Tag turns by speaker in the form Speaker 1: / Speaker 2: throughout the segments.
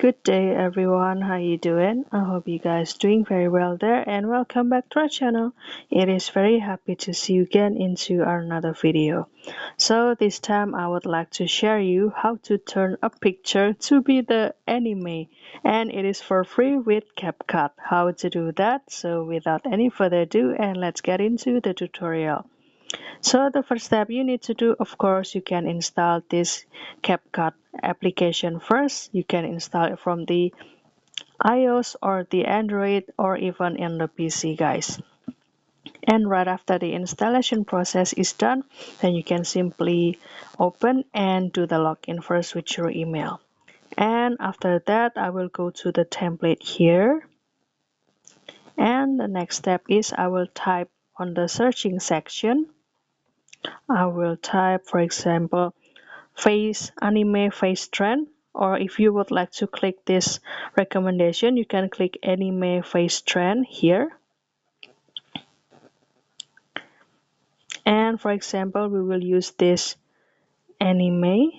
Speaker 1: Good day everyone, how you doing? I hope you guys doing very well there and welcome back to our channel. It is very happy to see you again into another video. So this time I would like to share you how to turn a picture to be the anime, and it is for free with Capcut. How to do that? So without any further ado, and let's get into the tutorial. So the first step you need to do, of course, you can install this Capcut application first. You can install it from the iOS or the Android or even in the PC, guys. And right after the installation process is done, then you can simply open and do the login first with your email. And after that, I will go to the template here. And the next step is I will type on the searching section. I will type, for example, anime face trend, or if you would like to click this recommendation, you can click anime face trend here. And for example, we will use this anime.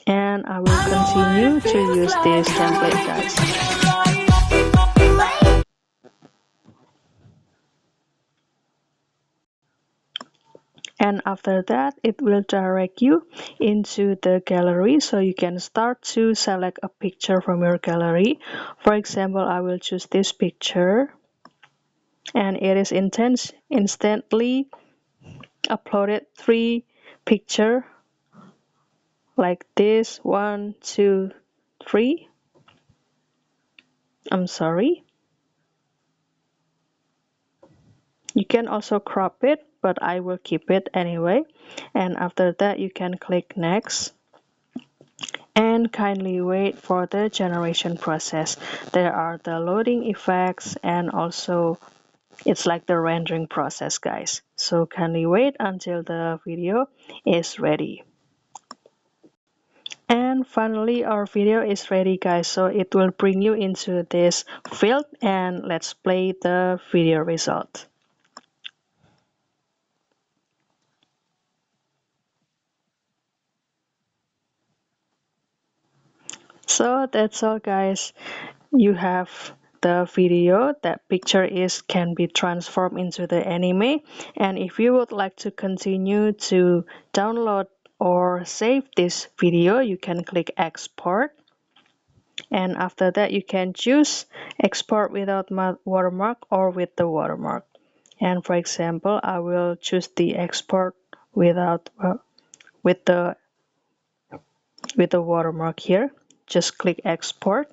Speaker 1: And I will continue to use this template, guys. And after that, it will direct you into the gallery, so you can start to select a picture from your gallery. For example, I will choose this picture, and it is instantly uploaded 3 pictures like this. 1, 2, 3. I'm sorry. You can also crop it, but I will keep it anyway. And after that, you can click next. And kindly wait for the generation process. There are the loading effects and also it's like the rendering process, guys. So kindly wait until the video is ready. And finally our video is ready, guys, so it will bring you into this field, and let's play the video result. So that's all, guys. You have the video. That picture can be transformed into the anime, and if you would like to continue to download or save this video, you can click export, and after that you can choose export without watermark or with the watermark. And for example, I will choose the export without with the watermark here. Just click export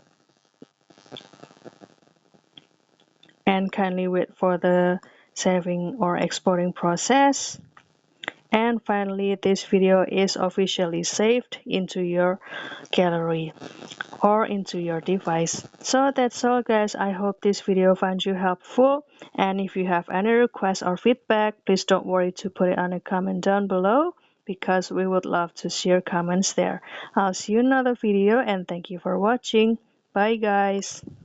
Speaker 1: and kindly wait for the saving or exporting process. And finally, this video is officially saved into your gallery or into your device. So that's all, guys. I hope this video finds you helpful, and if you have any requests or feedback, please don't worry to put it on a comment down below, because we would love to share comments there. I'll see you in another video, and thank you for watching. Bye, guys.